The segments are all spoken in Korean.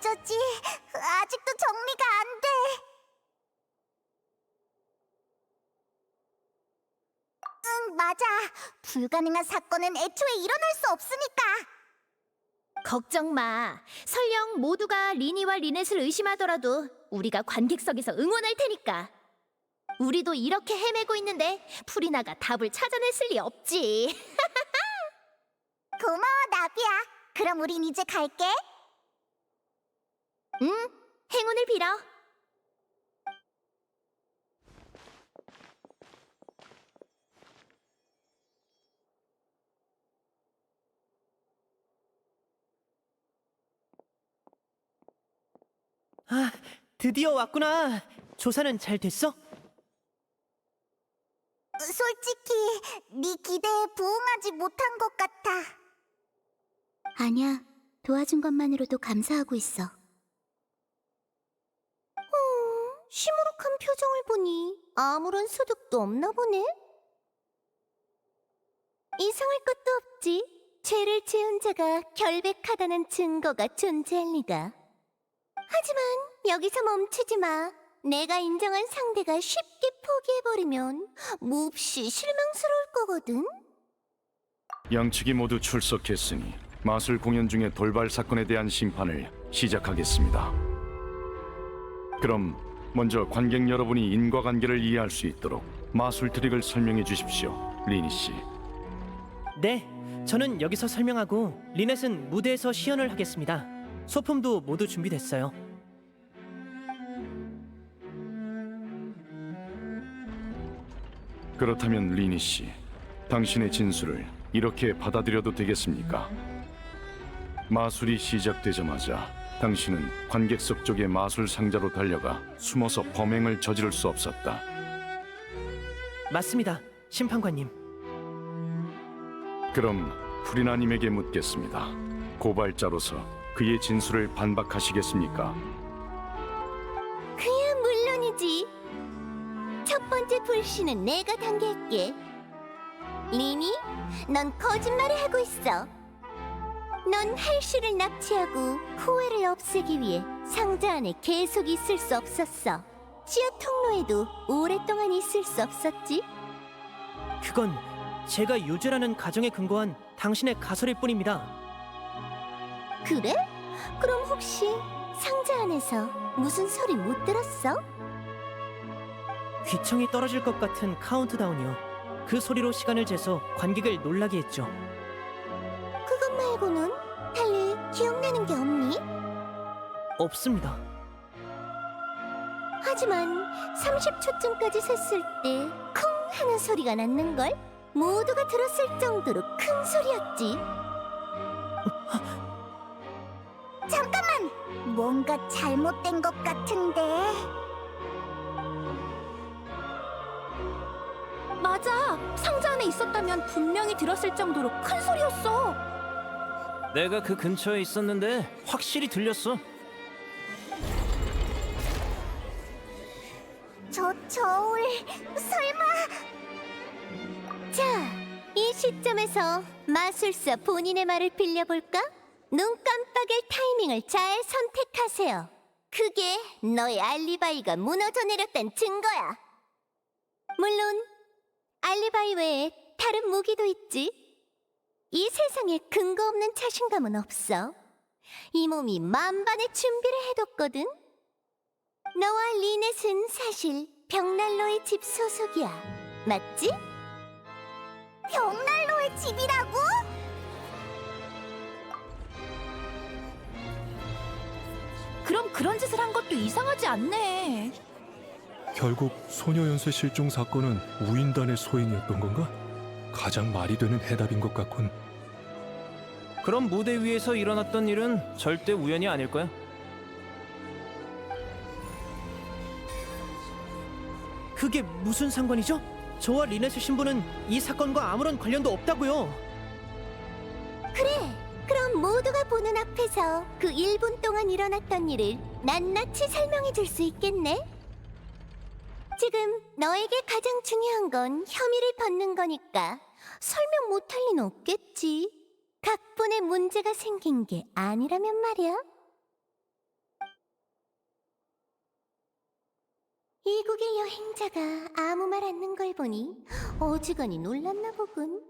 어쩌지? 아직도 정리가 안 돼. 응, 맞아. 불가능한 사건은 애초에 일어날 수 없으니까. 걱정 마. 설령 모두가 리니와 리넷을 의심하더라도 우리가 관객석에서 응원할 테니까. 우리도 이렇게 헤매고 있는데 프리나가 답을 찾아냈을 리 없지. 고마워, 나비야. 그럼 우린 이제 갈게. 응, 행운을 빌어. 아, 드디어 왔구나. 조사는 잘 됐어? 솔직히 네 기대에 부응하지 못한 것 같아. 아니야, 도와준 것만으로도 감사하고 있어. 시무룩한 표정을 보니 아무런 소득도 없나 보네. 이상할 것도 없지. 죄를 지은 자가 결백하다는 증거가 존재할 리가. 하지만 여기서 멈추지 마. 내가 인정한 상대가 쉽게 포기해버리면 몹시 실망스러울 거거든. 양측이 모두 출석했으니 마술 공연 중의 돌발 사건에 대한 심판을 시작하겠습니다. 그럼 먼저 관객 여러분이 인과관계를 이해할 수 있도록 마술 트릭을 설명해 주십시오, 리니 씨. 네, 저는 여기서 설명하고 리넷은 무대에서 시연을 하겠습니다. 소품도 모두 준비됐어요. 그렇다면 리니 씨, 당신의 진술을 이렇게 받아들여도 되겠습니까? 마술이 시작되자마자 당신은 관객석 쪽의 마술 상자로 달려가 숨어서 범행을 저지를 수 없었다. 맞습니다, 심판관님. 그럼 프리나님에게 묻겠습니다. 고발자로서 그의 진술을 반박하시겠습니까? 그야 물론이지. 첫 번째 불씨는 내가 당길게. 리니, 넌 거짓말을 하고 있어. 넌 할씨를 납치하고 후회를 없애기 위해 상자 안에 계속 있을 수 없었어. 지하 통로에도 오랫동안 있을 수 없었지. 그건 제가 유죄라는 가정에 근거한 당신의 가설일 뿐입니다. 그래? 그럼 혹시 상자 안에서 무슨 소리 못 들었어? 귀청이 떨어질 것 같은 카운트다운이요. 그 소리로 시간을 재서 관객을 놀라게 했죠. 그것 말고는 달리 기억나는 게 없니? 없습니다. 하지만 30초쯤까지 셌을 때 쿵 하는 소리가 났는걸? 모두가 들었을 정도로 큰 소리였지. 잠깐만! 뭔가 잘못된 것 같은데. 맞아. 상자 안에 있었다면 분명히 들었을 정도로 큰 소리였어. 내가 그 근처에 있었는데 확실히 들렸어. 저 저울 설마. 자, 이 시점에서 마술사 본인의 말을 빌려볼까? 눈 깜빡일 타이밍을 잘 선택하세요. 그게 너의 알리바이가 무너져 내렸단 증거야. 물론 알리바이 외에 다른 무기도 있지. 이 세상에 근거 없는 자신감은 없어. 이 몸이 만반의 준비를 해뒀거든. 너와 리넷은 사실 벽난로의 집 소속이야. 맞지? 벽난로의 집이라고? 그럼 그런 짓을 한 것도 이상하지 않네. 결국 소녀 연쇄 실종 사건은 우인단의 소행이었던 건가? 가장 말이 되는 해답인 것 같군. 그럼 무대 위에서 일어났던 일은 절대 우연이 아닐 거야. 그게 무슨 상관이죠? 저와 리넷의 신부는 이 사건과 아무런 관련도 없다고요. 그래, 그럼 모두가 보는 앞에서 그 1분 동안 일어났던 일을 낱낱이 설명해 줄 수 있겠네? 지금 너에게 가장 중요한 건 혐의를 받는 거니까 설명 못할 리는 없겠지. 각본에 문제가 생긴 게 아니라면 말이야. 이국의 여행자가 아무 말 않는 걸 보니 어지간히 놀랐나 보군.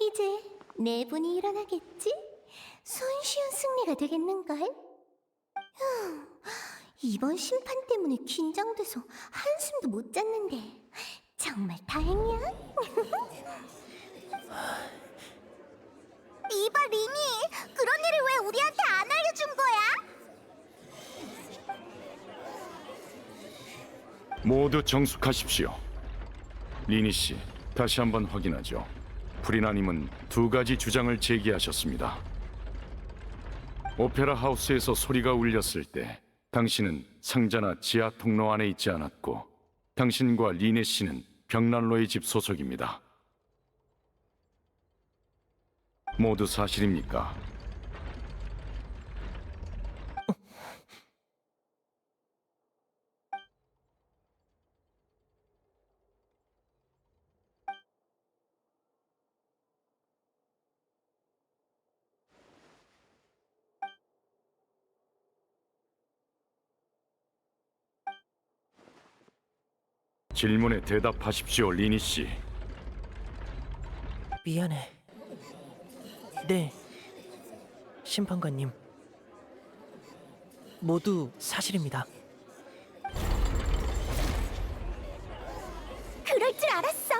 이제 내분이 일어나겠지? 손쉬운 승리가 되겠는걸? 휴, 이번 심판 때문에 긴장돼서 한숨도 못 잤는데 정말 다행이야. 이봐 리니, 그런 일을 왜 우리한테 안 알려준 거야? 모두 정숙하십시오. 리니 씨, 다시 한번 확인하죠. 프리나님은 두 가지 주장을 제기하셨습니다. 오페라 하우스에서 소리가 울렸을 때 당신은 상자나 지하 통로 안에 있지 않았고 당신과 리네 씨는 벽난로의 집 소속입니다. 모두 사실입니까? 질문에 대답하십시오, 리니 씨. 미안해. 네, 심판관님. 모두 사실입니다. 그럴 줄 알았어.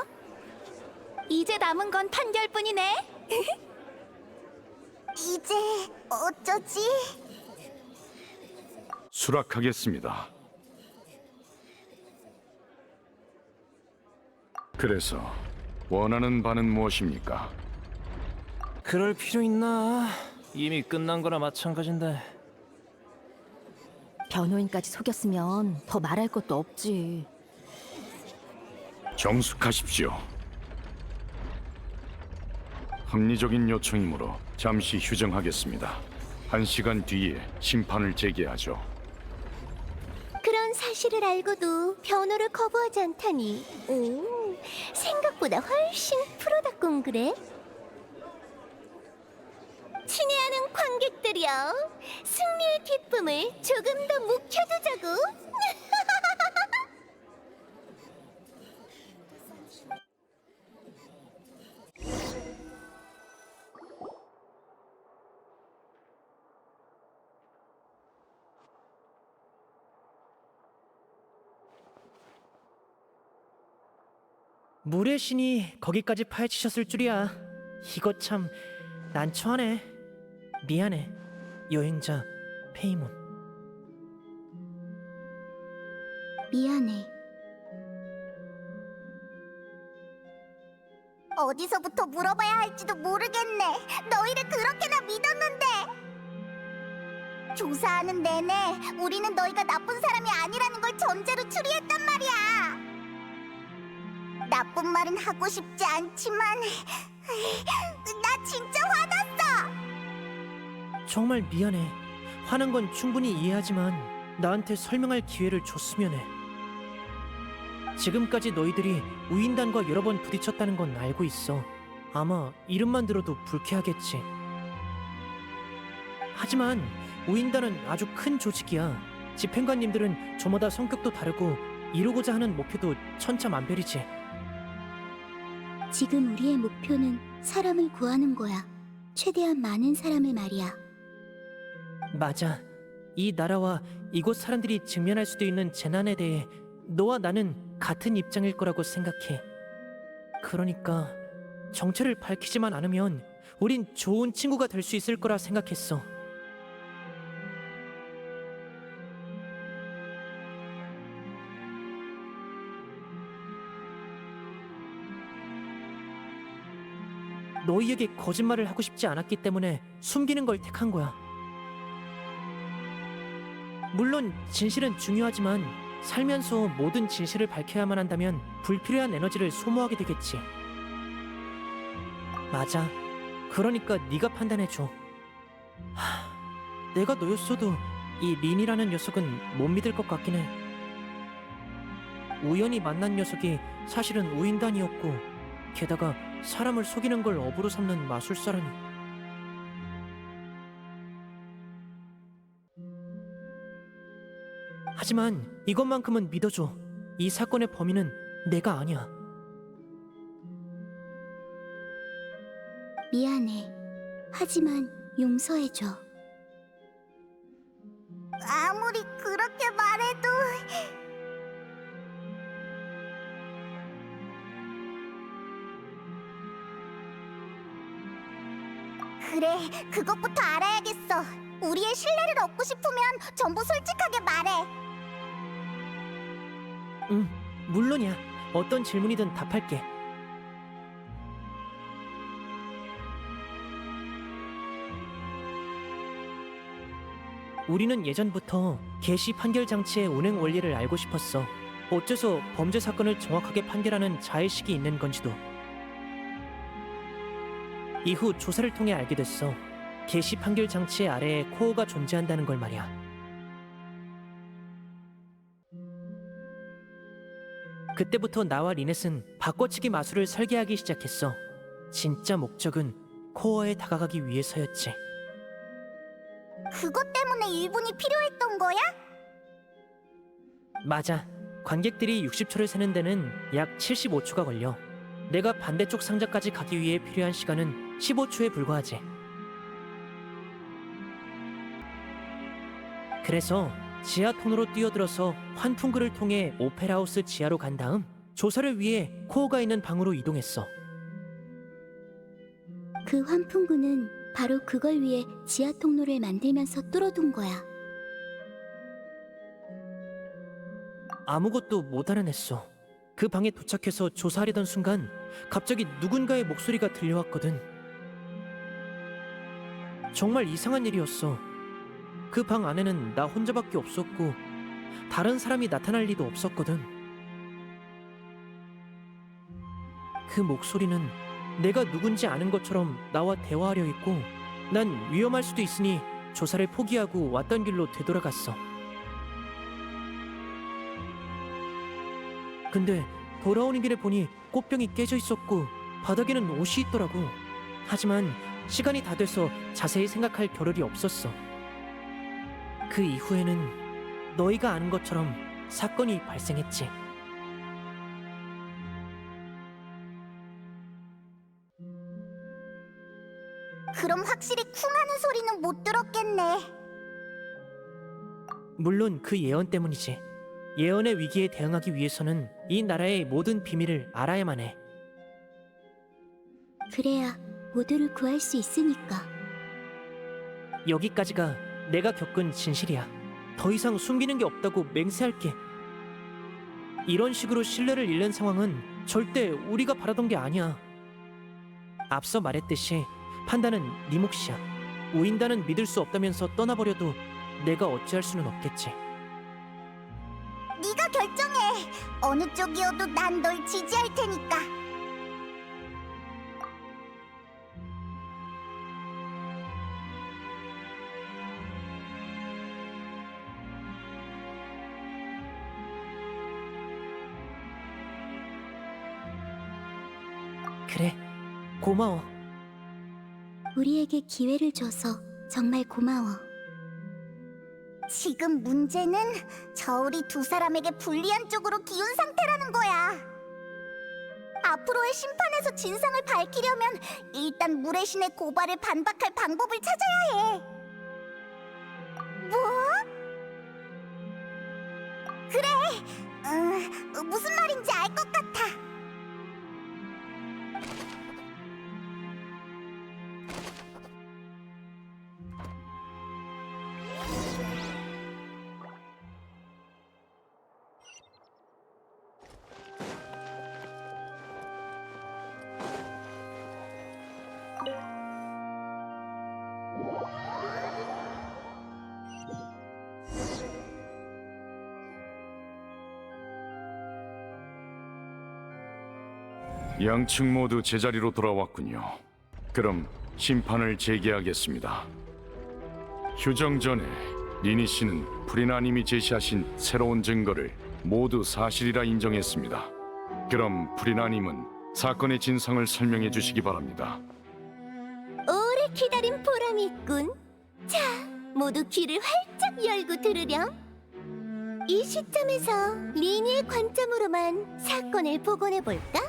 이제 남은 건 판결뿐이네. 이제 어쩌지? 수락하겠습니다. 그래서 원하는 바는 무엇입니까? 그럴 필요 있나? 이미 끝난 거나 마찬가지인데. 변호인까지 속였으면 더 말할 것도 없지. 정숙하십시오. 합리적인 요청이므로 잠시 휴정하겠습니다. 1시간 뒤에 심판을 재개하죠. 그런 사실을 알고도 변호를 거부하지 않다니, 생각보다 훨씬 프로답군 그래? 친애하는 관객들이여, 승리의 기쁨을 조금 더 묵혀두자고. 물의 신이 거기까지 파헤치셨을 줄이야. 이거 참 난처하네. 미안해, 여행자 페이몬. 미안해. 어디서부터 물어봐야 할지도 모르겠네. 너희를 그렇게나 믿었는데. 조사하는 내내 우리는 너희가 나쁜 사람이 아니라는 걸 전제로 추리했단 말이야. 나쁜 말은 하고 싶지 않지만 나 진짜 화났어. 정말 미안해. 화난 건 충분히 이해하지만 나한테 설명할 기회를 줬으면 해. 지금까지 너희들이 우인단과 여러 번 부딪혔다는 건 알고 있어. 아마 이름만 들어도 불쾌하겠지. 하지만 우인단은 아주 큰 조직이야. 집행관님들은 저마다 성격도 다르고 이루고자 하는 목표도 천차만별이지. 지금 우리의 목표는 사람을 구하는 거야. 최대한 많은 사람을 말이야. 맞아. 이 나라와 이곳 사람들이 직면할 수도 있는 재난에 대해 너와 나는 같은 입장일 거라고 생각해. 그러니까 정체를 밝히지만 않으면 우린 좋은 친구가 될 수 있을 거라 생각했어. 너희에게 거짓말을 하고 싶지 않았기 때문에 숨기는 걸 택한 거야. 물론 진실은 중요하지만 살면서 모든 진실을 밝혀야만 한다면 불필요한 에너지를 소모하게 되겠지. 맞아. 그러니까 네가 판단해줘. 내가 너였어도 이 린이라는 녀석은 못 믿을 것 같긴 해. 우연히 만난 녀석이 사실은 우인단이었고 게다가 사람을 속이는 걸 업으로 삼는 마술사라니. 하지만 이것만큼은 믿어줘. 이 사건의 범인은 내가 아니야. 미안해. 하지만 용서해줘. 아무리 그렇게 말해도... 그래, 그것부터 알아야겠어. 우리의 신뢰를 얻고 싶으면 전부 솔직하게 말해. 응, 물론이야. 어떤 질문이든 답할게. 우리는 예전부터 개시 판결 장치의 운행 원리를 알고 싶었어. 어째서 범죄 사건을 정확하게 판결하는 자의식이 있는 건지도. 이후 조사를 통해 알게 됐어. 개시 판결 장치 아래에 코어가 존재한다는 걸 말이야. 그때부터 나와 리넷은 바꿔치기 마술을 설계하기 시작했어. 진짜 목적은 코어에 다가가기 위해서였지. 그것 때문에 1분이 필요했던 거야? 맞아. 관객들이 60초를 세는 데는 약 75초가 걸려. 내가 반대쪽 상자까지 가기 위해 필요한 시간은 15초에 불과하지. 그래서 지하 통로로 뛰어들어서 환풍구를 통해 오페라하우스 지하로 간 다음 조사를 위해 코어가 있는 방으로 이동했어. 그 환풍구는 바로 그걸 위해 지하 통로를 만들면서 뚫어둔 거야. 아무것도 못 알아냈어. 그 방에 도착해서 조사하려던 순간 갑자기 누군가의 목소리가 들려왔거든. 정말 이상한 일이었어. 그 방 안에는 나 혼자밖에 없었고 다른 사람이 나타날 리도 없었거든. 그 목소리는 내가 누군지 아는 것처럼 나와 대화하려 했고 난 위험할 수도 있으니 조사를 포기하고 왔던 길로 되돌아갔어. 근데 돌아오는 길에 보니 꽃병이 깨져 있었고 바닥에는 옷이 있더라고. 하지만 시간이 다 돼서 자세히 생각할 겨를이 없었어. 그 이후에는 너희가 아는 것처럼 사건이 발생했지. 그럼 확실히 쿵하는 소리는 못 들었겠네. 물론 그 예언 때문이지. 예언의 위기에 대응하기 위해서는 이 나라의 모든 비밀을 알아야만 해. 그래야 모두를 구할 수 있으니까. 여기까지가 내가 겪은 진실이야. 더 이상 숨기는 게 없다고 맹세할게. 이런 식으로 신뢰를 잃는 상황은 절대 우리가 바라던 게 아니야. 앞서 말했듯이 판단은 네 몫이야. 우인단은 믿을 수 없다면서 떠나버려도 내가 어찌할 수는 없겠지. 네가 결정해. 어느 쪽이어도 난 널 지지할 테니까. 그래, 고마워. 우리에게 기회를 줘서 정말 고마워. 지금 문제는 저 우리 두 사람에게 불리한 쪽으로 기운 상태라는 거야. 앞으로의 심판에서 진상을 밝히려면 일단 물의 신의 고발을 반박할 방법을 찾아야 해. 뭐? 그래, 무슨 말인지 알 것 같아. 양측 모두 제자리로 돌아왔군요. 그럼 심판을 재개하겠습니다. 휴정 전에 리니 씨는 프리나님이 제시하신 새로운 증거를 모두 사실이라 인정했습니다. 그럼 프리나님은 사건의 진상을 설명해 주시기 바랍니다. 오래 기다린 보람이 있군. 자, 모두 귀를 활짝 열고 들으렴. 이 시점에서 리니의 관점으로만 사건을 복원해 볼까?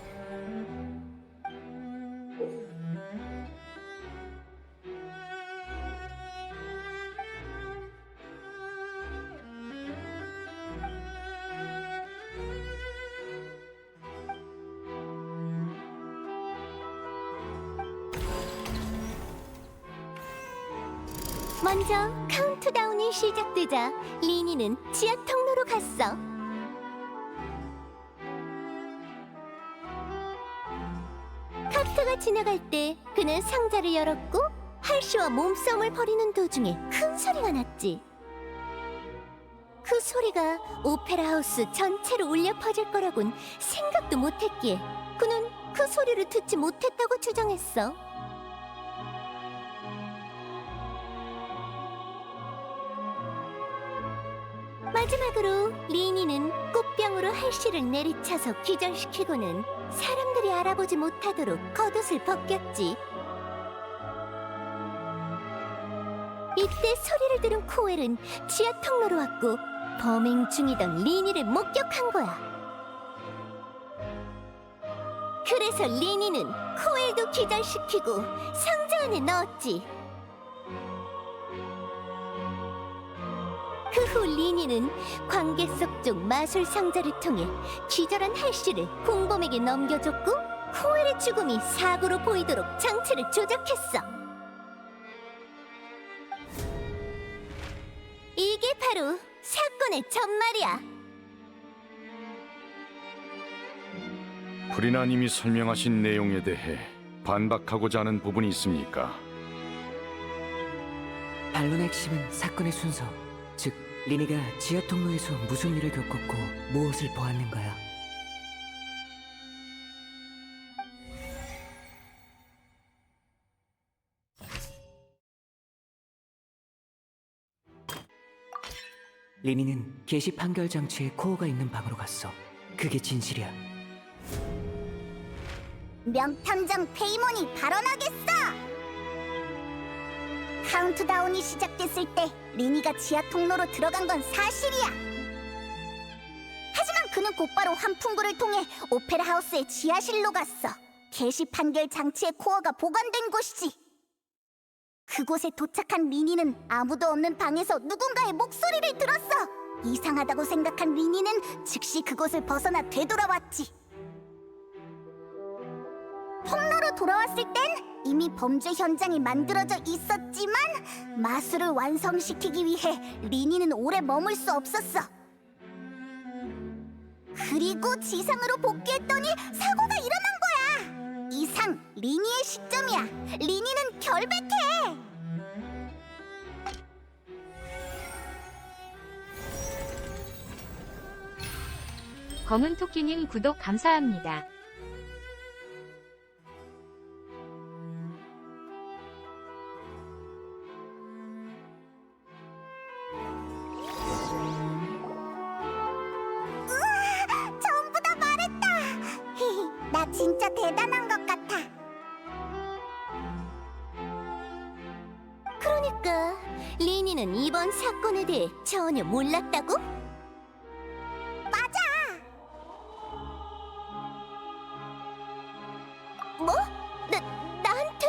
먼저 카운트다운이 시작되자 리니는 지하 통로로 갔어. 카프가 지나갈 때 그는 상자를 열었고 할시와 몸싸움을 벌이는 도중에 큰 소리가 났지. 그 소리가 오페라 하우스 전체로 울려 퍼질 거라곤 생각도 못했기에 그는 그 소리를 듣지 못했다고 주장했어. 마지막으로 리니는 꽃병으로 할시를 내리쳐서 기절시키고는 사람들이 알아보지 못하도록 겉옷을 벗겼지. 이때 소리를 들은 코엘은 지하 통로로 왔고 범행 중이던 리니를 목격한 거야. 그래서 리니는 코엘도 기절시키고 상자 안에 넣었지. 그 후 리니는 관객석 쪽 마술 상자를 통해 기절한 할시를 공범에게 넘겨줬고 코엘의 죽음이 사고로 보이도록 장치를 조작했어. 이게 바로 사건의 전말이야. 프리나님이 설명하신 내용에 대해 반박하고자 하는 부분이 있습니까? 반론의 핵심은 사건의 순서, 즉 리니가 지하 통로에서 무슨 일을 겪었고 무엇을 보았는가야. 리니는 게시 판결 장치에 코어가 있는 방으로 갔어. 그게 진실이야. 명탐정 페이몬이 발언하겠어! 카운트다운이 시작됐을 때 리니가 지하 통로로 들어간 건 사실이야. 하지만 그는 곧바로 환풍구를 통해 오페라 하우스의 지하실로 갔어. 게시 판결 장치의 코어가 보관된 곳이지. 그곳에 도착한 리니는 아무도 없는 방에서 누군가의 목소리를 들었어. 이상하다고 생각한 리니는 즉시 그곳을 벗어나 되돌아왔지. 통로로 돌아왔을 땐 이미 범죄 현장이 만들어져 있었지만 마술을 완성시키기 위해 리니는 오래 머물 수 없었어. 그리고 지상으로 복귀했더니 사고가 일어난 거야. 이상 리니의 시점이야. 리니는 결백해. 검은 토끼님 구독 감사합니다. 전부 다 말했다. 나 진짜 대단한 것 같아. 그러니까 리니는 이번 사건에 대해 전혀 몰랐다고? 맞아. 뭐? 나한테?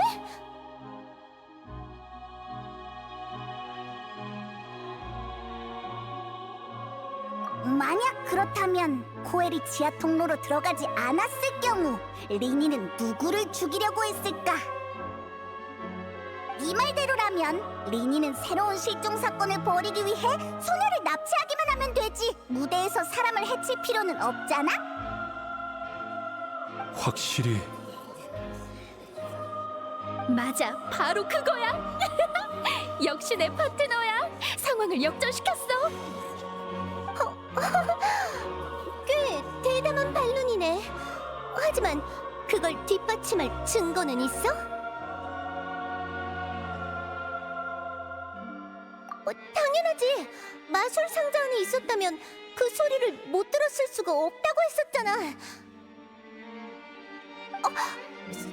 만약 그렇다면 코엘이 지하 통로로 들어가지 않았을 경우 리니는 누구를 죽이려고 했을까? 네 말대로라면 리니는 새로운 실종 사건을 벌이기 위해 소녀를 납치하기만 하면 되지. 무대에서 사람을 해칠 필요는 없잖아? 확실히 맞아, 바로 그거야. 역시 내 파트너야. 상황을 역전시켰어. 꽤 대담한 반론이네. 하지만 그걸 뒷받침할 증거는 있어? 당연하지. 마술 상자 안에 있었다면 그 소리를 못 들었을 수가 없다고 했었잖아.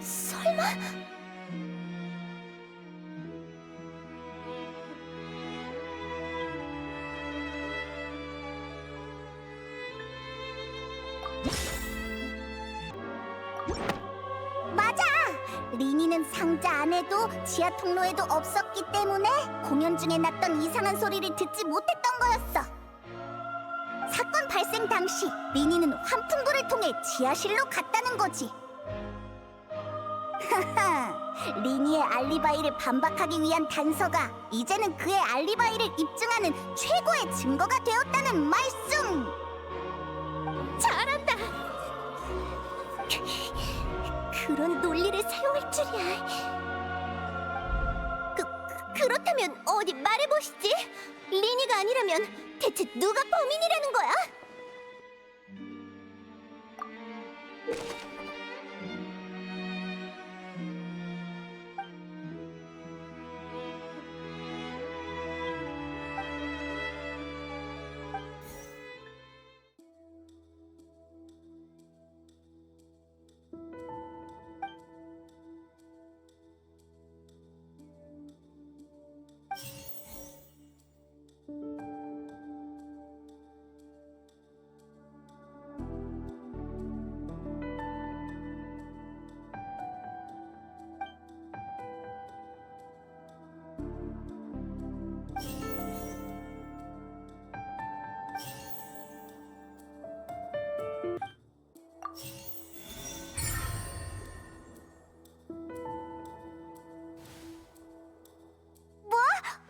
설마? 맞아! 리니는 상자 안에도 지하 통로에도 없었기 때문에 공연 중에 났던 이상한 소리를 듣지 못했던 거였어. 사건 발생 당시 리니는 환풍구를 통해 지하실로 갔다는 거지. 하하, 리니의 알리바이를 반박하기 위한 단서가 이제는 그의 알리바이를 입증하는 최고의 증거가 되었다는 말씀! 잘한다. 그런 논리를 사용할 줄이야. 그렇다면 어디 말해보시지? 리니가 아니라면 대체 누가 범인이라는 거야?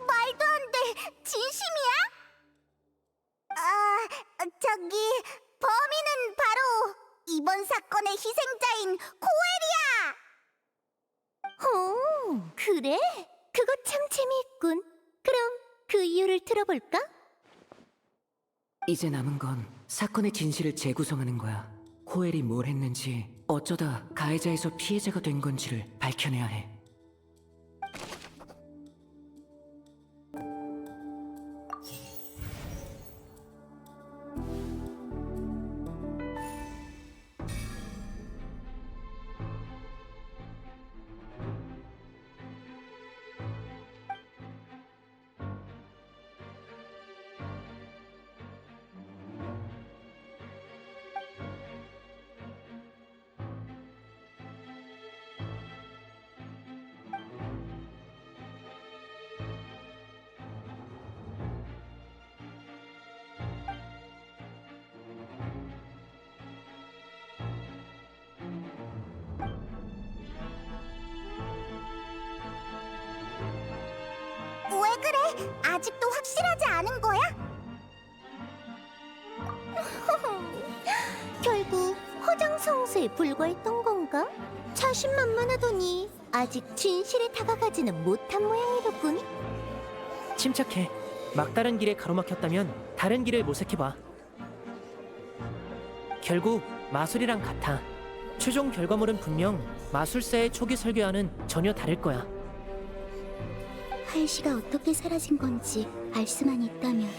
말도 안 돼! 진심이야? 저기 범인은 바로 이번 사건의 희생자인 코엘이야! 오, 그래? 그거 참 재미있군. 그럼 그 이유를 들어볼까? 이제 남은 건 사건의 진실을 재구성하는 거야. 코엘이 뭘 했는지, 어쩌다 가해자에서 피해자가 된 건지를 밝혀내야 해. 왜 그래? 아직도 확실하지 않은 거야? 결국 허장성세에 불과했던 건가? 자신만만하더니 아직 진실에 다가가지는 못한 모양이로군. 침착해. 막다른 길에 가로막혔다면 다른 길을 모색해봐. 결국 마술이랑 같아. 최종 결과물은 분명 마술사의 초기 설계와는 전혀 다를 거야. 할시가 어떻게 사라진 건지 알 수만 있다면.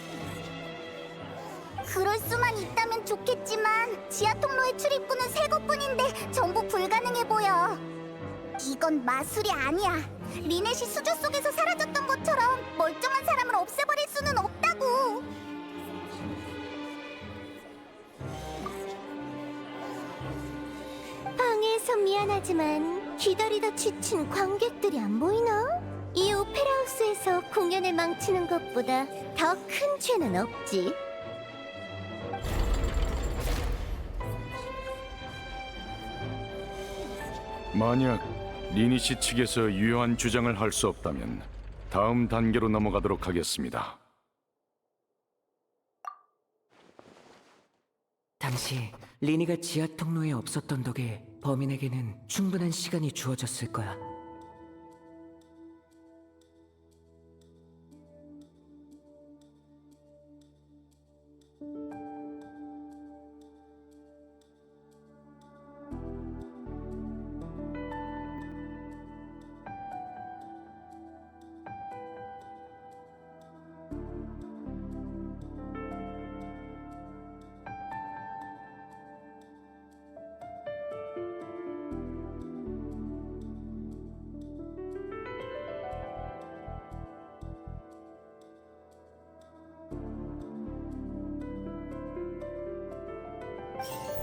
그럴 수만 있다면 좋겠지만 지하 통로의 출입구는 세 곳뿐인데 전부 불가능해 보여. 이건 마술이 아니야. 리넷이 수조 속에서 사라졌던 것처럼 멀쩡한 사람을 없애버릴 수는 없다고. 방해해서 미안하지만 기다리다 지친 관객들이 안 보이나? 이 오페라하우스에서 공연을 망치는 것보다 더 큰 죄는 없지. 만약 리니시 측에서 유효한 주장을 할 수 없다면 다음 단계로 넘어가도록 하겠습니다. 당시 리니가 지하 통로에 없었던 덕에 범인에게는 충분한 시간이 주어졌을 거야.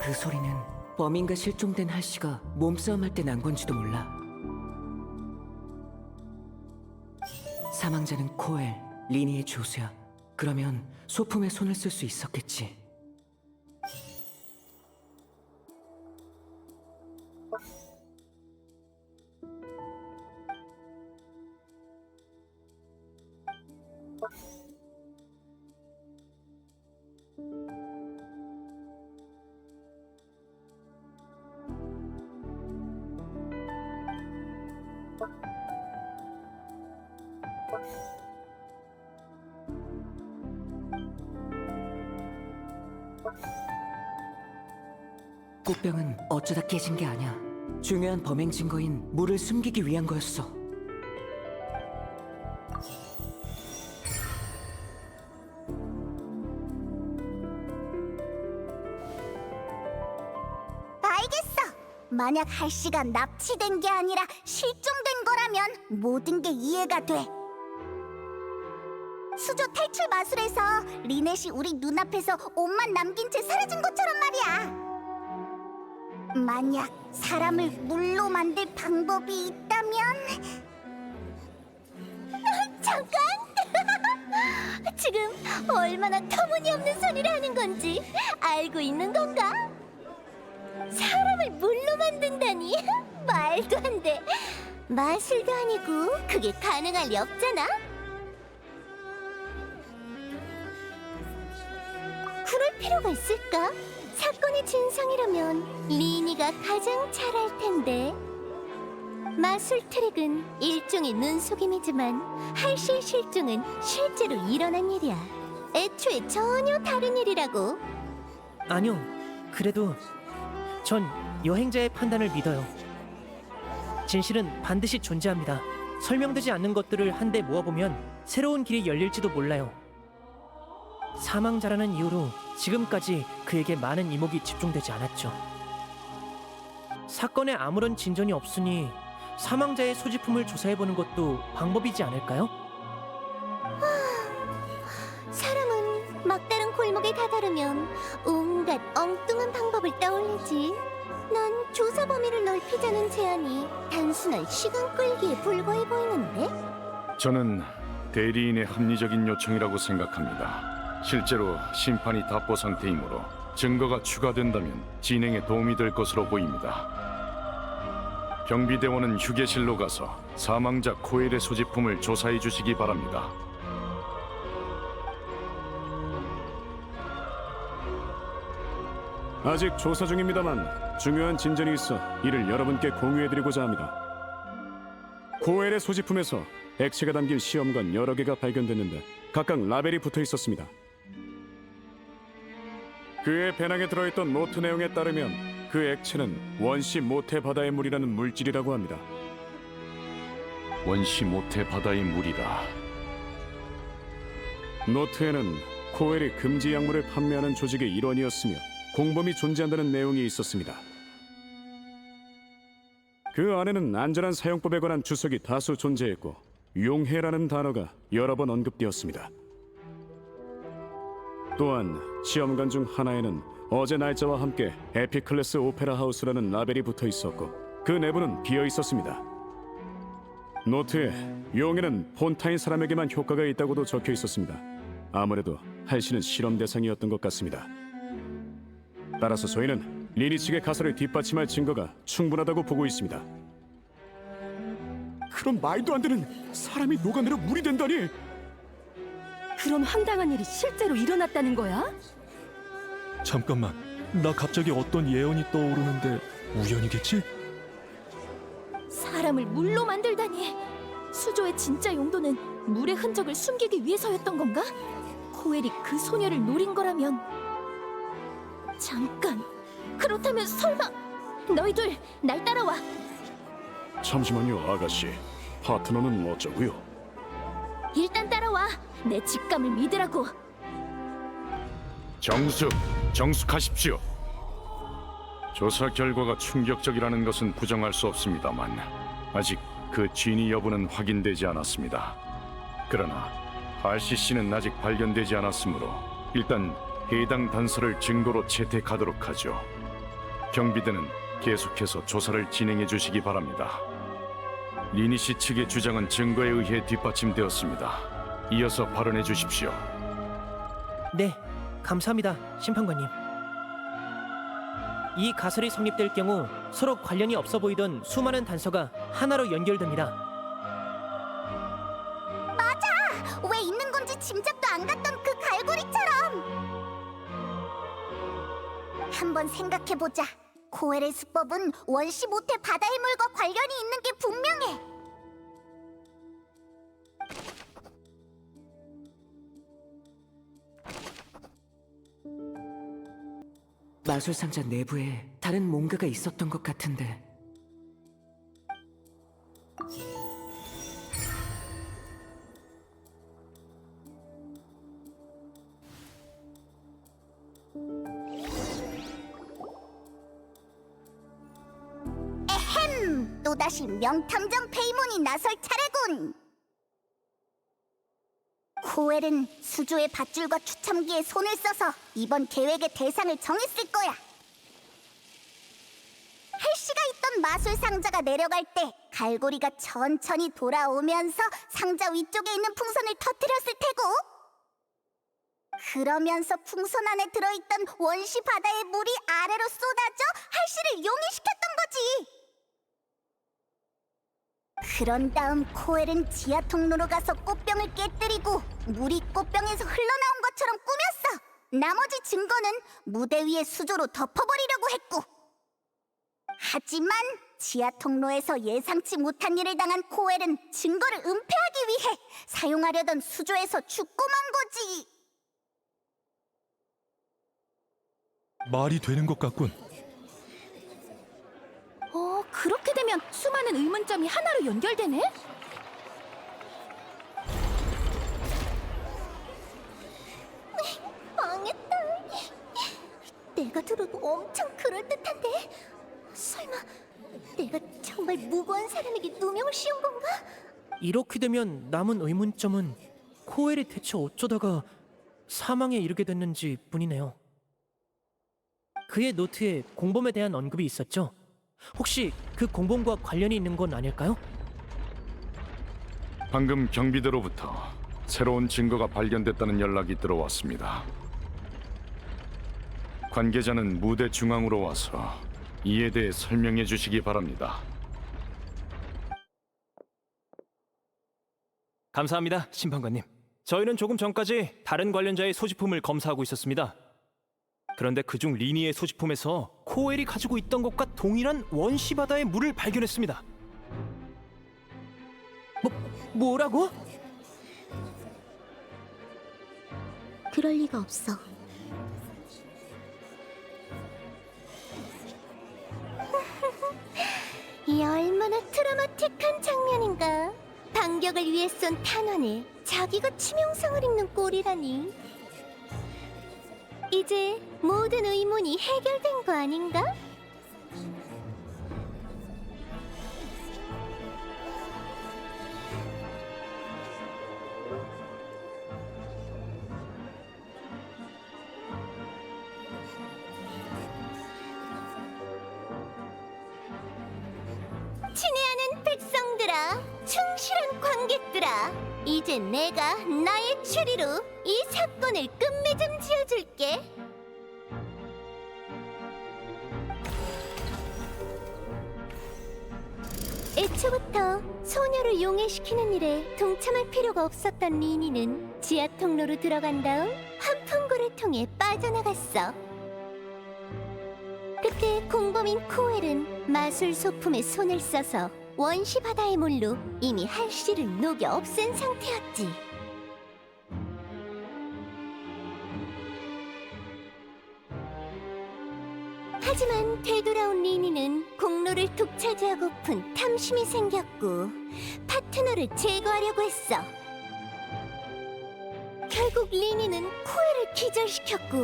그 소리는 범인과 실종된 할씨가 몸싸움할 때 난 건지도 몰라. 사망자는 코엘, 리니의 조수야. 그러면 소품에 손을 쓸 수 있었겠지. 꽃병은 어쩌다 깨진 게 아니야. 중요한 범행 증거인 물을 숨기기 위한 거였어. 알겠어. 만약 할씨가 납치된 게 아니라 실종된 거라면 모든 게 이해가 돼. 수조 탈출 마술에서 리넷이 우리 눈앞에서 옷만 남긴 채 사라진 것처럼 말이야. 만약 사람을 물로 만들 방법이 있다면... 잠깐! 지금 얼마나 터무니없는 소리를 하는 건지 알고 있는 건가? 사람을 물로 만든다니? 말도 안 돼. 마술도 아니고 그게 가능할 리 없잖아. 그럴 필요가 있을까? 사건의 진상이라면 리니가 가장 잘 알 텐데. 마술 트릭은 일종의 눈속임이지만 할시의 실종은 실제로 일어난 일이야. 애초에 전혀 다른 일이라고. 아니요. 그래도 전 여행자의 판단을 믿어요. 진실은 반드시 존재합니다. 설명되지 않는 것들을 한데 모아보면 새로운 길이 열릴지도 몰라요. 사망자라는 이유로 지금까지 그에게 많은 이목이 집중되지 않았죠. 사건에 아무런 진전이 없으니 사망자의 소지품을 조사해보는 것도 방법이지 않을까요? 사람은 막다른 골목에 다다르면 온갖 엉뚱한 방법을 떠올리지. 난 조사 범위를 넓히자는 제안이 단순한 시간 끌기에 불과해 보이는데? 저는 대리인의 합리적인 요청이라고 생각합니다. 실제로 심판이 답보 상태이므로 증거가 추가된다면 진행에 도움이 될 것으로 보입니다. 경비대원은 휴게실로 가서 사망자 코엘의 소지품을 조사해 주시기 바랍니다. 아직 조사 중입니다만 중요한 진전이 있어 이를 여러분께 공유해드리고자 합니다. 코엘의 소지품에서 액체가 담긴 시험관 여러 개가 발견됐는데 각각 라벨이 붙어 있었습니다. 그의 배낭에 들어있던 노트 내용에 따르면 그 액체는 원시 모태 바다의 물이라는 물질이라고 합니다. 원시 모태 바다의 물이라. 노트에는 코엘이 금지 약물을 판매하는 조직의 일원이었으며 공범이 존재한다는 내용이 있었습니다. 그 안에는 안전한 사용법에 관한 주석이 다수 존재했고 용해라는 단어가 여러 번 언급되었습니다. 또한 시험관 중 하나에는 어제 날짜와 함께 에피클래스 오페라 하우스라는 라벨이 붙어 있었고 그 내부는 비어 있었습니다. 노트에 용해는 폰타인 사람에게만 효과가 있다고도 적혀 있었습니다. 아무래도 할시는 실험 대상이었던 것 같습니다. 따라서 저희는 리니 측의 가설을 뒷받침할 증거가 충분하다고 보고 있습니다. 그럼 말도 안 되는 사람이 녹아내려 물이 된다니. 그럼 황당한 일이 실제로 일어났다는 거야? 잠깐만, 나 갑자기 어떤 예언이 떠오르는데 우연이겠지? 사람을 물로 만들다니. 수조의 진짜 용도는 물의 흔적을 숨기기 위해서였던 건가? 코엘이 그 소녀를 노린 거라면... 잠깐, 그렇다면 설마... 너희들 날 따라와. 잠시만요, 아가씨. 파트너는 어쩌고요? 일단 따라와. 내 직감을 믿으라고. 정숙하십시오. 조사 결과가 충격적이라는 것은 부정할 수 없습니다만 아직 그 진위 여부는 확인되지 않았습니다. 그러나 할시 씨는 아직 발견되지 않았으므로 일단 해당 단서를 증거로 채택하도록 하죠. 경비대는 계속해서 조사를 진행해 주시기 바랍니다. 리니 씨 측의 주장은 증거에 의해 뒷받침되었습니다. 이어서 발언해 주십시오. 네, 감사합니다, 심판관님. 이 가설이 성립될 경우 서로 관련이 없어 보이던 수많은 단서가 하나로 연결됩니다. 왜 있는 건지 짐작도 안 갔던 그 갈고리처럼. 한번 생각해보자. 코엘의 수법은 원시 모태 바다의 물과 관련이 있는 게 분명해. 마술 상자 내부에 다른 뭔가가 있었던 것 같은데. 또다시 명탐정 페이몬이 나설 차례군. 코엘은 수조의 밧줄과 추첨기에 손을 써서 이번 계획의 대상을 정했을 거야. 헬시가 있던 마술 상자가 내려갈 때 갈고리가 천천히 돌아오면서 상자 위쪽에 있는 풍선을 터뜨렸을 테고, 그러면서 풍선 안에 들어있던 원시 바다의 물이 아래로 쏟아져 헬시를 용해시켰던 거지. 그런 다음 코엘은 지하 통로로 가서 꽃병을 깨뜨리고 물이 꽃병에서 흘러나온 것처럼 꾸몄어. 나머지 증거는 무대 위에 수조로 덮어버리려고 했고, 하지만 지하 통로에서 예상치 못한 일을 당한 코엘은 증거를 은폐하기 위해 사용하려던 수조에서 죽고 만 거지. 말이 되는 것 같군. 그렇게 되면 수많은 의문점이 하나로 연결되네? 망했다. 내가 들어도 엄청 그럴듯한데? 설마 내가 정말 무고한 사람에게 누명을 씌운 건가? 이렇게 되면 남은 의문점은 코엘이 대체 어쩌다가 사망에 이르게 됐는지 뿐이네요. 그의 노트에 공범에 대한 언급이 있었죠? 혹시 그 공범과 관련이 있는 건 아닐까요? 방금 경비대로부터 새로운 증거가 발견됐다는 연락이 들어왔습니다. 관계자는 무대 중앙으로 와서 이에 대해 설명해 주시기 바랍니다. 감사합니다, 심판관님. 저희는 조금 전까지 다른 관련자의 소지품을 검사하고 있었습니다. 그런데 그중 리니의 소지품에서 코엘이 가지고 있던 것과 동일한 원시 바다의 물을 발견했습니다. 뭐라고? 그럴 리가 없어. 이 얼마나 드라마틱한 장면인가. 반격을 위해 쏜 탄환에 자기가 치명상을 입는 꼴이라니. 이제 모든 의문이 해결된 거 아닌가? 친애하는 백성들아, 충실한 관객들아, 이제 내가 나의 추리로 이 사건을 끝맺음 지어줄게. 애초부터 소녀를 용해시키는 일에 동참할 필요가 없었던 리니는 지하 통로로 들어간 다음 환풍구를 통해 빠져나갔어. 그때 공범인 코엘은 마술 소품에 손을 써서 원시 바다의 물로 이미 할씨를 녹여 없앤 상태였지. 하지만 되돌아온 리니는 공로를 독차지하고픈 탐심이 생겼고 파트너를 제거하려고 했어. 결국 리니는 코엘을 기절시켰고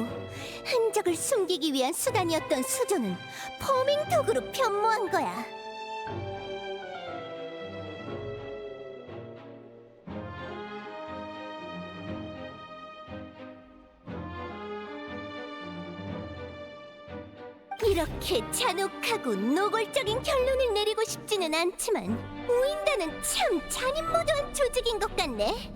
흔적을 숨기기 위한 수단이었던 수조는 포밍 도구로 변모한 거야. 이렇게 잔혹하고 노골적인 결론을 내리고 싶지는 않지만 우인단은 참 잔인무도한 조직인 것 같네.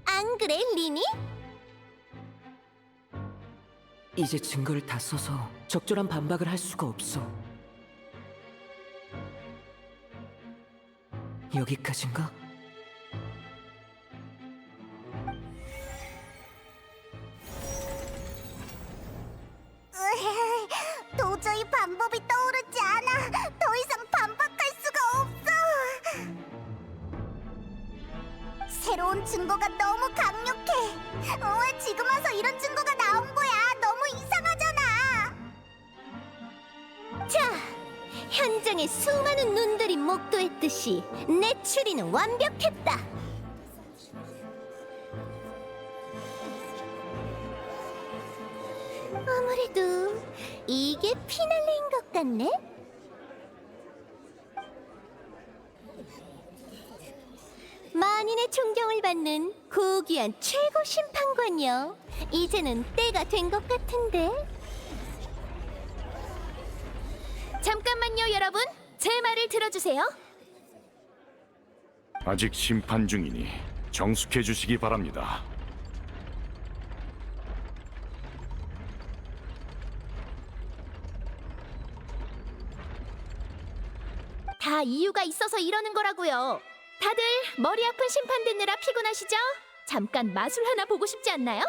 안 그래, 리니? 이제 증거를 다 써서 적절한 반박을 할 수가 없어. 여기까지인가? 도저히 방법이 떠오르지 않아. 더 이상 반박할 수가 없어. 새로운 증거가 너무 강력해. 왜 지금 와서 이런 증거가 나온 거야? 너무 이상하잖아. 자, 현장에 수많은 눈들이 목도했듯이 내 추리는 완벽했다. 아무래도 이게 피날레인 것 같네. 만인의 존경을 받는 고귀한 최고 심판관이여. 이제는 때가 된 것 같은데. 잠깐만요, 여러분. 제 말을 들어주세요. 아직 심판 중이니 정숙해 주시기 바랍니다. 다 이유가 있어서 이러는 거라고요. 다들 머리 아픈 심판 듣느라 피곤하시죠? 잠깐 마술 하나 보고 싶지 않나요?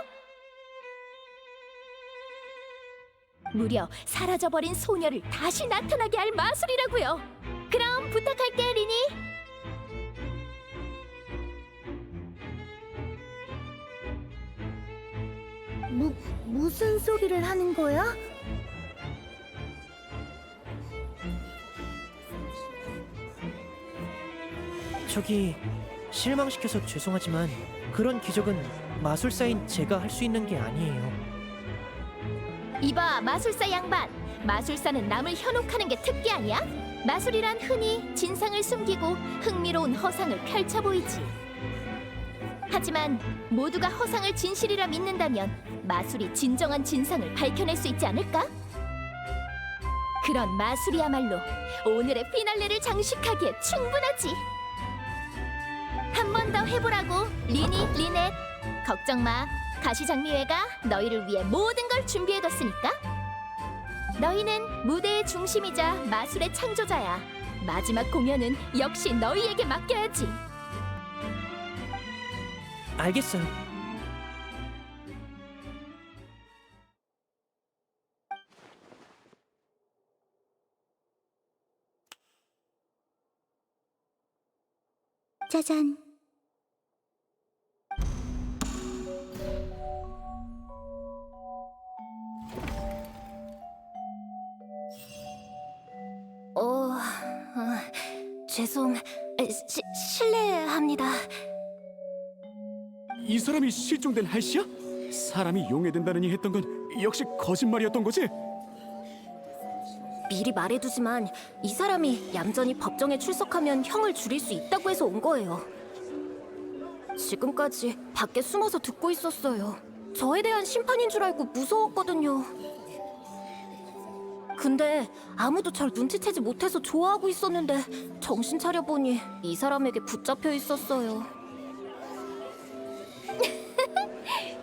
무려 사라져버린 소녀를 다시 나타나게 할 마술이라고요. 그럼 부탁할게, 리니. 무슨 소리를 하는 거야? 저기 실망시켜서 죄송하지만 그런 기적은 마술사인 제가 할 수 있는 게 아니에요. 이봐, 마술사 양반. 마술사는 남을 현혹하는 게 특기 아니야? 마술이란 흔히 진상을 숨기고 흥미로운 허상을 펼쳐 보이지. 하지만 모두가 허상을 진실이라 믿는다면 마술이 진정한 진상을 밝혀낼 수 있지 않을까? 그런 마술이야말로 오늘의 피날레를 장식하기에 충분하지. 한 번 더 해보라고, 리니, 리넷. 걱정 마. 가시장미회가 너희를 위해 모든 걸 준비해뒀으니까. 너희는 무대의 중심이자 마술의 창조자야. 마지막 공연은 역시 너희에게 맡겨야지. 알겠어요. 짜잔. 실례합니다. 이 사람이 실종된 할시야? 사람이 용해된다느니 했던 건 역시 거짓말이었던 거지? 미리 말해두지만 이 사람이 얌전히 법정에 출석하면 형을 줄일 수 있다고 해서 온 거예요. 지금까지 밖에 숨어서 듣고 있었어요. 저에 대한 심판인 줄 알고 무서웠거든요. 근데 아무도 절 눈치채지 못해서 좋아하고 있었는데 정신 차려보니 이 사람에게 붙잡혀 있었어요.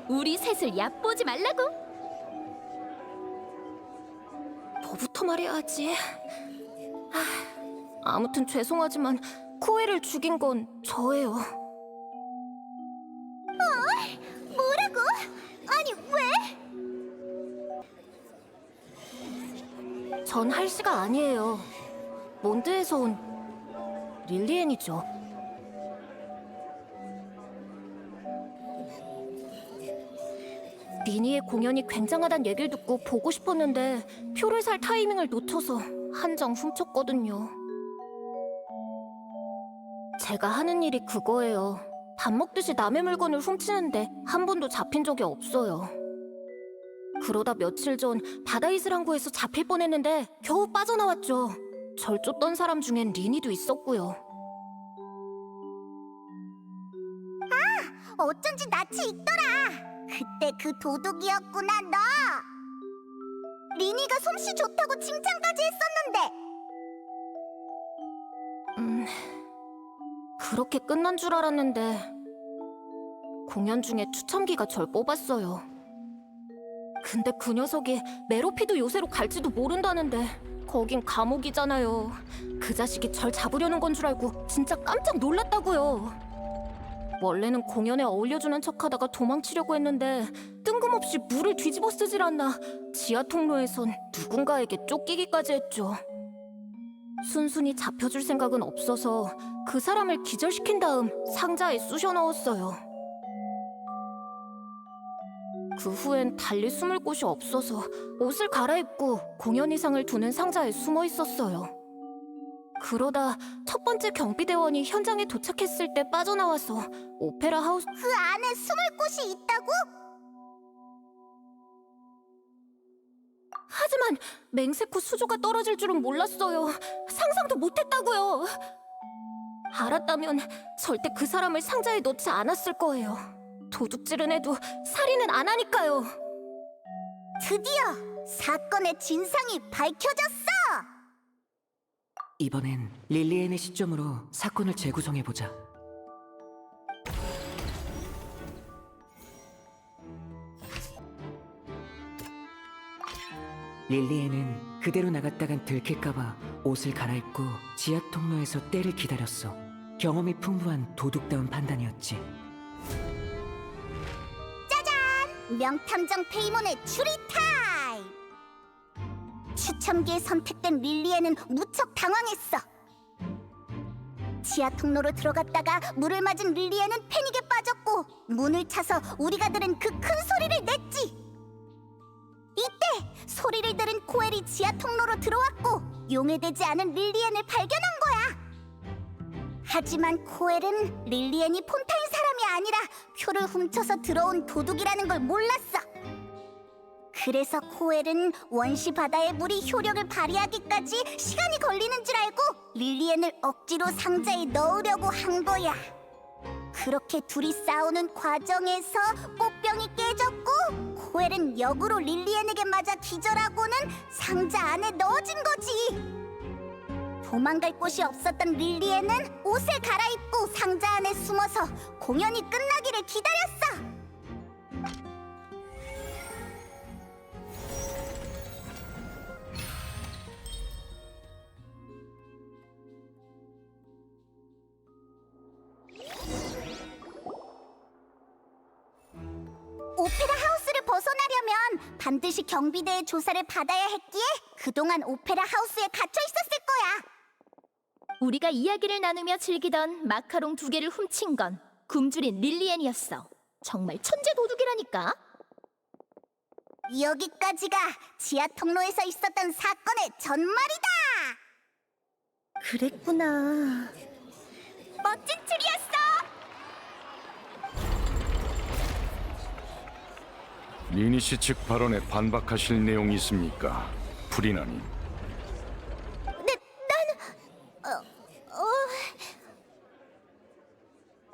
우리 셋을 얕보지 말라고? 뭐부터 말해야지. 아무튼 죄송하지만 코에를 죽인 건 저예요. 뭐라고? 아니, 왜? 전 할시가 아니에요. 몬드에서 온 릴리엔이죠. 리니의 공연이 굉장하단 얘기를 듣고 보고 싶었는데 표를 살 타이밍을 놓쳐서 한 장 훔쳤거든요. 제가 하는 일이 그거예요. 밥 먹듯이 남의 물건을 훔치는데 한 번도 잡힌 적이 없어요. 그러다 며칠 전 바다이슬항구에서 잡힐 뻔했는데 겨우 빠져나왔죠. 절 쫓던 사람 중엔 리니도 있었고요. 어쩐지 낯이 익더라. 그때 그 도둑이었구나, 너! 리니가 솜씨 좋다고 칭찬까지 했었는데! 그렇게 끝난 줄 알았는데 공연 중에 추첨기가 절 뽑았어요. 근데 그 녀석이 메로피드 요새로 갈지도 모른다는데 거긴 감옥이잖아요. 그 자식이 절 잡으려는 건 줄 알고 진짜 깜짝 놀랐다고요. 원래는 공연에 어울려주는 척하다가 도망치려고 했는데 뜬금없이 물을 뒤집어 쓰질 않나 지하 통로에선 누군가에게 쫓기기까지 했죠. 순순히 잡혀줄 생각은 없어서 그 사람을 기절시킨 다음 상자에 쑤셔 넣었어요. 그 후엔 달리 숨을 곳이 없어서 옷을 갈아입고 공연 의상을 두는 상자에 숨어 있었어요. 그러다 첫 번째 경비대원이 현장에 도착했을 때 빠져나와서 오페라 하우스... 그 안에 숨을 곳이 있다고? 하지만 맹세코 수조가 떨어질 줄은 몰랐어요. 상상도 못했다고요. 알았다면 절대 그 사람을 상자에 넣지 않았을 거예요. 도둑질은 해도 살인은 안 하니까요. 드디어 사건의 진상이 밝혀졌어! 이번엔 릴리엔의 시점으로 사건을 재구성해보자. 릴리엔은 그대로 나갔다간 들킬까봐 옷을 갈아입고 지하 통로에서 때를 기다렸어. 경험이 풍부한 도둑다운 판단이었지. 명탐정 페이몬의 추리 타임! 추첨기에 선택된 릴리에는 무척 당황했어. 지하 통로로 들어갔다가 물을 맞은 릴리에는 패닉에 빠졌고 문을 차서 우리가 들은 그 큰 소리를 냈지. 이때 소리를 들은 코엘이 지하 통로로 들어왔고 용해되지 않은 릴리엔을 발견한 거야. 하지만 코엘은 릴리엔이 폰타인 사람이 아니라 표를 훔쳐서 들어온 도둑이라는 걸 몰랐어. 그래서 코엘은 원시 바다의 물이 효력을 발휘하기까지 시간이 걸리는 줄 알고 릴리엔을 억지로 상자에 넣으려고 한 거야. 그렇게 둘이 싸우는 과정에서 꽃병이 깨졌고 코엘은 역으로 릴리엔에게 맞아 기절하고는 상자 안에 넣어진 거지. 도망갈 곳이 없었던 릴리에는 옷을 갈아입고 상자 안에 숨어서 공연이 끝나기를 기다렸어. 오페라 하우스를 벗어나려면 반드시 경비대의 조사를 받아야 했기에 그동안 오페라 하우스에 갇혀 있었을 거야. 우리가 이야기를 나누며 즐기던 마카롱 2개를 훔친 건 굶주린 릴리엔이었어. 정말 천재 도둑이라니까. 여기까지가 지하 통로에서 있었던 사건의 전말이다. 그랬구나. 멋진 추리였어. 리니 씨 측 발언에 반박하실 내용이 있습니까, 프리나님?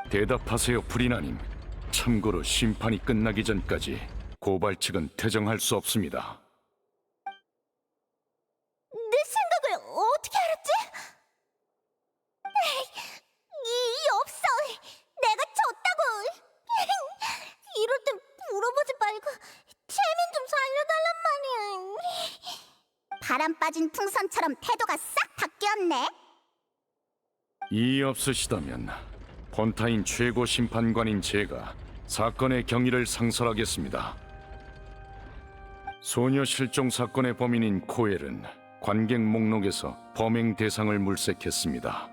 대답하세요, 프리나님. 참고로 심판이 끝나기 전까지 고발 측은 퇴정할 수 없습니다. 내 생각을 어떻게 알았지? 이 없어. 내가 졌다고. 이럴 땐 물어보지 말고 재민 좀 살려달란 말이야. 바람 빠진 풍선처럼 태도가 싹 바뀌었네. 이의 없으시다면 폰타인 최고 심판관인 제가 사건의 경위를 상설하겠습니다. 소녀 실종 사건의 범인인 코엘은 관객 목록에서 범행 대상을 물색했습니다.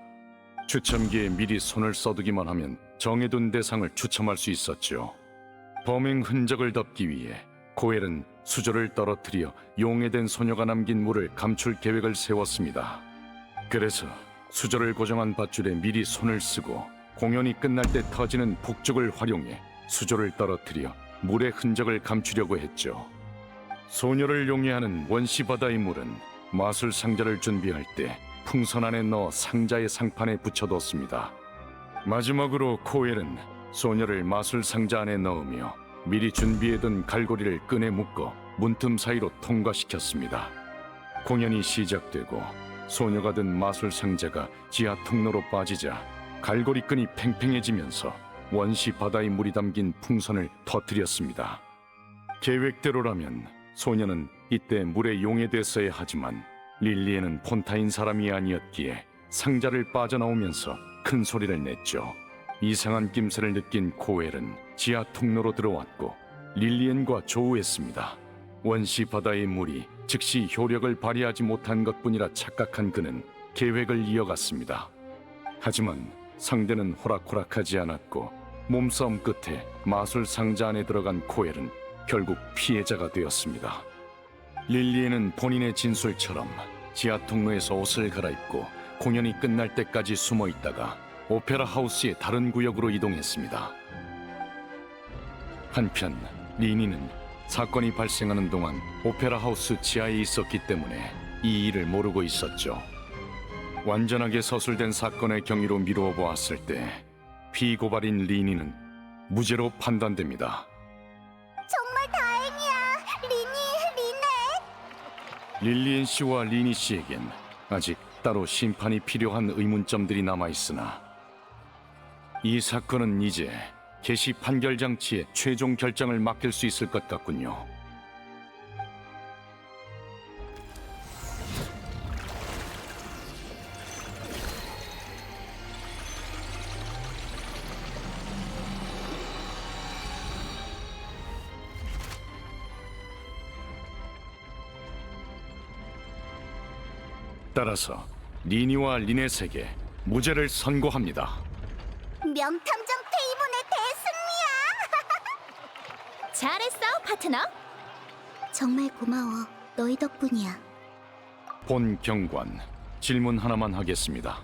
추첨기에 미리 손을 써두기만 하면 정해둔 대상을 추첨할 수 있었죠. 범행 흔적을 덮기 위해 코엘은 수조를 떨어뜨려 용해된 소녀가 남긴 물을 감출 계획을 세웠습니다. 그래서 수조를 고정한 밧줄에 미리 손을 쓰고 공연이 끝날 때 터지는 폭죽을 활용해 수조를 떨어뜨려 물의 흔적을 감추려고 했죠. 소녀를 용해하는 원시 바다의 물은 마술 상자를 준비할 때 풍선 안에 넣어 상자의 상판에 붙여뒀습니다. 마지막으로 코엘은 소녀를 마술 상자 안에 넣으며 미리 준비해둔 갈고리를 끈에 묶어 문틈 사이로 통과시켰습니다. 공연이 시작되고 소녀가 든 마술 상자가 지하 통로로 빠지자 갈고리 끈이 팽팽해지면서 원시 바다의 물이 담긴 풍선을 터뜨렸습니다. 계획대로라면 소녀는 이때 물에 용해됐어야 하지만 릴리에는 폰타인 사람이 아니었기에 상자를 빠져나오면서 큰 소리를 냈죠. 이상한 낌새를 느낀 코엘은 지하 통로로 들어왔고 릴리엔과 조우했습니다. 원시 바다의 물이 즉시 효력을 발휘하지 못한 것뿐이라 착각한 그는 계획을 이어갔습니다. 하지만 상대는 호락호락하지 않았고 몸싸움 끝에 마술 상자 안에 들어간 코엘은 결국 피해자가 되었습니다. 릴리에는 본인의 진술처럼 지하 통로에서 옷을 갈아입고 공연이 끝날 때까지 숨어 있다가 오페라 하우스의 다른 구역으로 이동했습니다. 한편 리니는 사건이 발생하는 동안 오페라 하우스 지하에 있었기 때문에 이 일을 모르고 있었죠. 완전하게 서술된 사건의 경위로 미루어 보았을 때 피고발인 리니는 무죄로 판단됩니다. 정말 다행이야. 리네. 릴리엔 씨와 리니 씨에겐 아직 따로 심판이 필요한 의문점들이 남아있으나 이 사건은 이제 개시 판결 장치에 최종 결정을 맡길 수 있을 것 같군요. 따라서 리니와 리넷에게 무죄를 선고합니다. 명탐정 페이몬의 대승리야. 잘했어, 파트너. 정말 고마워. 너희 덕분이야. 본 경관, 질문 하나만 하겠습니다.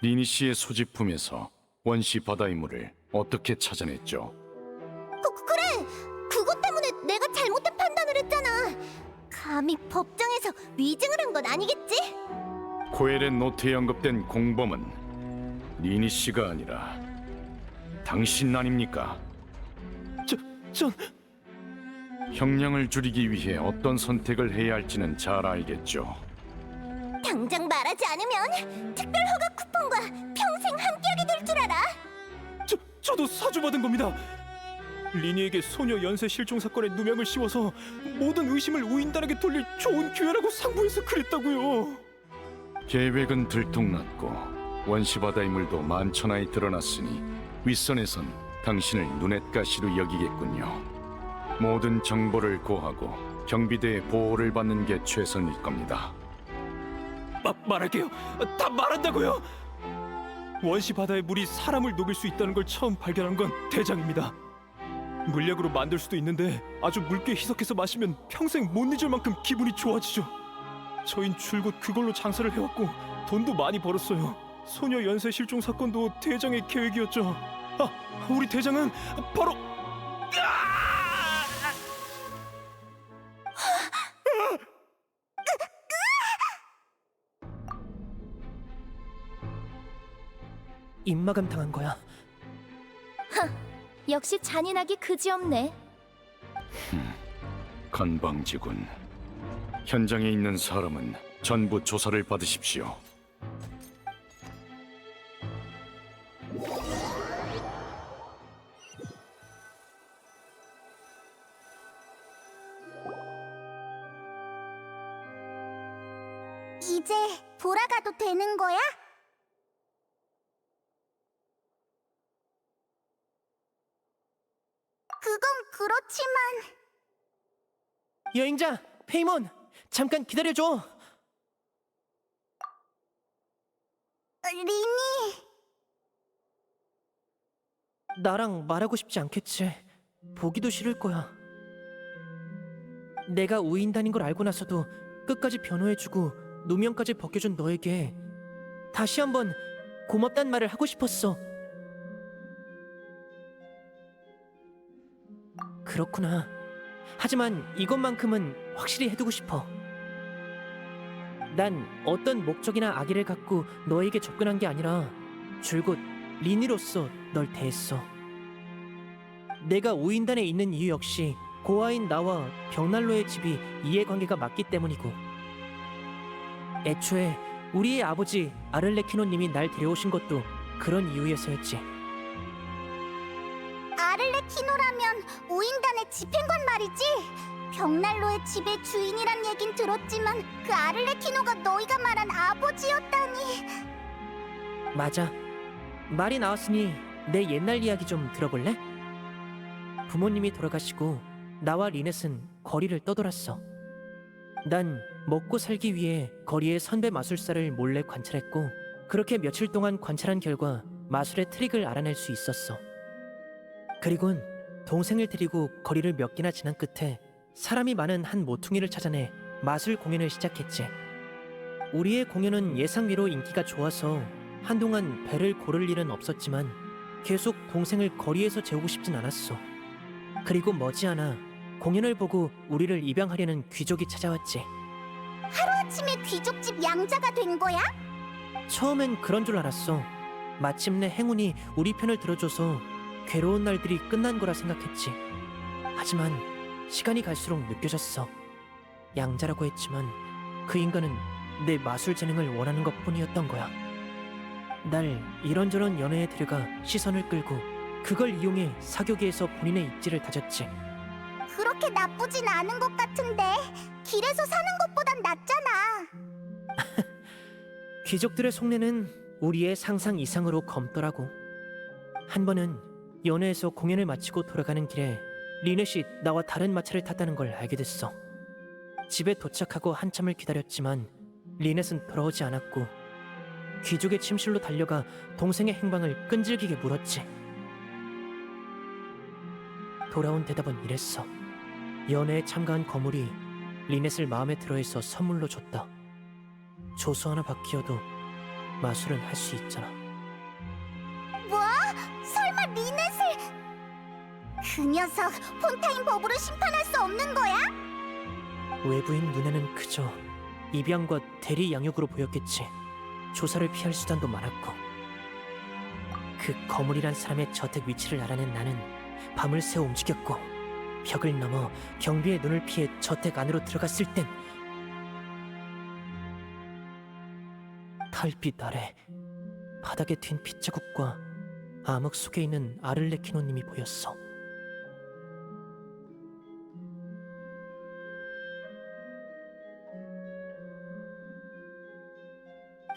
리니 씨의 소지품에서 원시 바다의 물을 어떻게 찾아냈죠? 그래. 그것 때문에 내가 잘못된 판단을 했잖아. 감히 법정에서 위증을 한 건 아니겠지? 코엘의 노트에 언급된 공범은 리니 씨가 아니라 당신 아닙니까? 전 형량을 줄이기 위해 어떤 선택을 해야 할지는 잘 알겠죠. 당장 말하지 않으면 특별 허가 쿠폰과 평생 함께하게 될 줄 알아. 저도 사주받은 겁니다. 리니에게 소녀 연쇄 실종 사건에 누명을 씌워서 모든 의심을 우인단에게 돌릴 좋은 기회라고 상부해서 그랬다고요. 계획은 들통났고 원시 바다의 물도 만천하에 드러났으니 윗선에선 당신을 눈엣가시로 여기겠군요. 모든 정보를 고하고 경비대의 보호를 받는 게 최선일 겁니다. 말할게요. 다 말한다고요. 원시 바다의 물이 사람을 녹일 수 있다는 걸 처음 발견한 건 대장입니다. 물약으로 만들 수도 있는데 아주 묽게 희석해서 마시면 평생 못 잊을 만큼 기분이 좋아지죠. 저흰 줄곧 그걸로 장사를 해왔고 돈도 많이 벌었어요. 소녀 연쇄 실종 사건도 대장의 계획이었죠. 우리 대장은 바로 입마감 당한 거야. 역시 잔인하기 그지없네. 건방지군. 현장에 있는 사람은 전부 조사를 받으십시오. 이제 돌아가도 되는 거야? 그건 그렇지만 여행자 페이몬, 잠깐 기다려줘. 리니. 나랑 말하고 싶지 않겠지. 보기도 싫을 거야. 내가 우인단인 걸 알고 나서도 끝까지 변호해주고 누명까지 벗겨준 너에게 다시 한번 고맙단 말을 하고 싶었어. 그렇구나. 하지만 이것만큼은 확실히 해두고 싶어. 난 어떤 목적이나 악의를 갖고 너에게 접근한 게 아니라 줄곧 리니로서 널 대했어. 내가 우인단에 있는 이유 역시 고아인 나와 벽난로의 집이 이해관계가 맞기 때문이고, 애초에 우리의 아버지 아를레키노님이 날 데려오신 것도 그런 이유에서였지. 아를레키노라면 우인단의 집행관 말이지? 벽난로의 집의 주인이란 얘긴 들었지만 그 아를레키노가 너희가 말한 아버지였다니. 맞아. 말이 나왔으니 내 옛날 이야기 좀 들어볼래? 부모님이 돌아가시고 나와 리넷은 거리를 떠돌았어. 난 먹고 살기 위해 거리의 선배 마술사를 몰래 관찰했고, 그렇게 며칠 동안 관찰한 결과 마술의 트릭을 알아낼 수 있었어. 그리곤 동생을 데리고 거리를 몇 개나 지난 끝에 사람이 많은 한 모퉁이를 찾아내 마술 공연을 시작했지. 우리의 공연은 예상외로 인기가 좋아서 한동안 배를 고를 일은 없었지만 계속 동생을 거리에서 재우고 싶진 않았어. 그리고 머지않아 공연을 보고 우리를 입양하려는 귀족이 찾아왔지. 하루아침에 귀족집 양자가 된 거야? 처음엔 그런 줄 알았어. 마침내 행운이 우리 편을 들어줘서 괴로운 날들이 끝난 거라 생각했지. 하지만 시간이 갈수록 느껴졌어. 양자라고 했지만 그 인간은 내 마술 재능을 원하는 것뿐이었던 거야. 날 이런저런 연애에 들어가 시선을 끌고 그걸 이용해 사교계에서 본인의 입지를 다졌지. 그렇게 나쁘진 않은 것 같은데 길에서 사는 것보단 낫잖아. 귀족들의 속내는 우리의 상상 이상으로 검더라고. 한 번은 연회에서 공연을 마치고 돌아가는 길에 리넷이 나와 다른 마차를 탔다는 걸 알게 됐어. 집에 도착하고 한참을 기다렸지만 리넷은 돌아오지 않았고, 귀족의 침실로 달려가 동생의 행방을 끈질기게 물었지. 돌아온 대답은 이랬어. 연회에 참가한 거물이 리넷을 마음에 들어해서 선물로 줬다. 조수 하나 바뀌어도 마술은 할 수 있잖아. 뭐? 설마 리넷을... 그 녀석 폰타인 법으로 심판할 수 없는 거야? 외부인 눈에는 그저 입양과 대리 양육으로 보였겠지. 조사를 피할 수단도 많았고. 그 거물이란 사람의 저택 위치를 알아낸 나는 밤을 새워 움직였고, 벽을 넘어 경비의 눈을 피해 저택 안으로 들어갔을 땐 달빛 아래 바닥에 튄 핏자국과 암흑 속에 있는 아를레키노님이 보였어.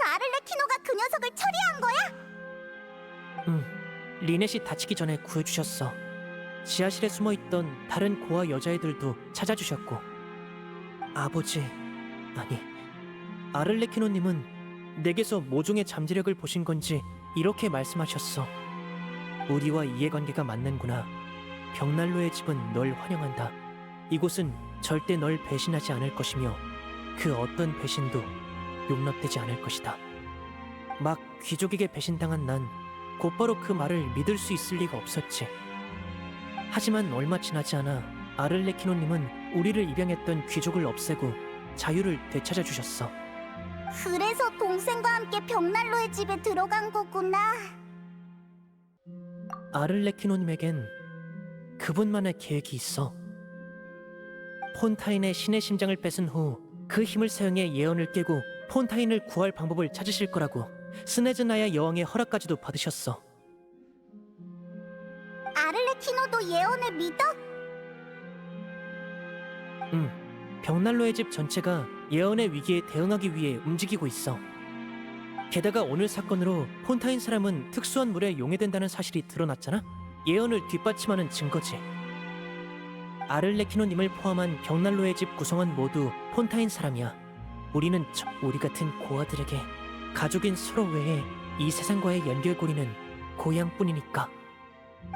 아를레키노가 그 녀석을 처리한 거야? 리넷이 다치기 전에 구해주셨어. 지하실에 숨어있던 다른 고아 여자애들도 찾아주셨고, 아버지, 아니, 아를레키노님은 내게서 모종의 잠재력을 보신 건지 이렇게 말씀하셨어. 우리와 이해관계가 맞는구나. 벽난로의 집은 널 환영한다. 이곳은 절대 널 배신하지 않을 것이며 그 어떤 배신도 용납되지 않을 것이다. 막 귀족에게 배신당한 난 곧바로 그 말을 믿을 수 있을 리가 없었지. 하지만 얼마 지나지 않아 아를레키노님은 우리를 입양했던 귀족을 없애고 자유를 되찾아 주셨어. 그래서 동생과 함께 벽난로의 집에 들어간 거구나. 아를레키노님에겐 그분만의 계획이 있어. 폰타인의 신의 심장을 뺏은 후 그 힘을 사용해 예언을 깨고 폰타인을 구할 방법을 찾으실 거라고 스네즈나야 여왕의 허락까지도 받으셨어. 아를레키노도 예언을 믿어? 벽난로의 집 전체가 예언의 위기에 대응하기 위해 움직이고 있어. 게다가 오늘 사건으로 폰타인 사람은 특수한 물에 용해된다는 사실이 드러났잖아? 예언을 뒷받침하는 증거지. 아를레키노님을 포함한 벽난로의 집 구성원 모두 폰타인 사람이야. 우리는 우리 같은 고아들에게 가족인 서로 외에 이 세상과의 연결고리는 고향뿐이니까.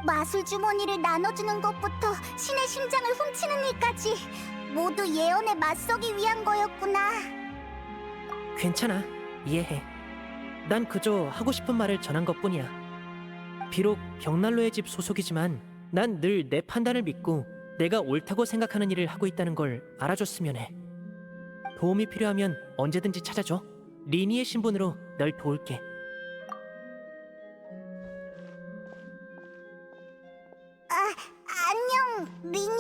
마술 주머니를 나눠주는 것부터 신의 심장을 훔치는 일까지 모두 예언에 맞서기 위한 거였구나. 괜찮아. 이해해. 난 그저 하고 싶은 말을 전한 것뿐이야. 비록 벽난로의 집 소속이지만 난 늘 내 판단을 믿고 내가 옳다고 생각하는 일을 하고 있다는 걸 알아줬으면 해. 도움이 필요하면 언제든지 찾아줘. 리니의 신분으로 널 도울게. 리니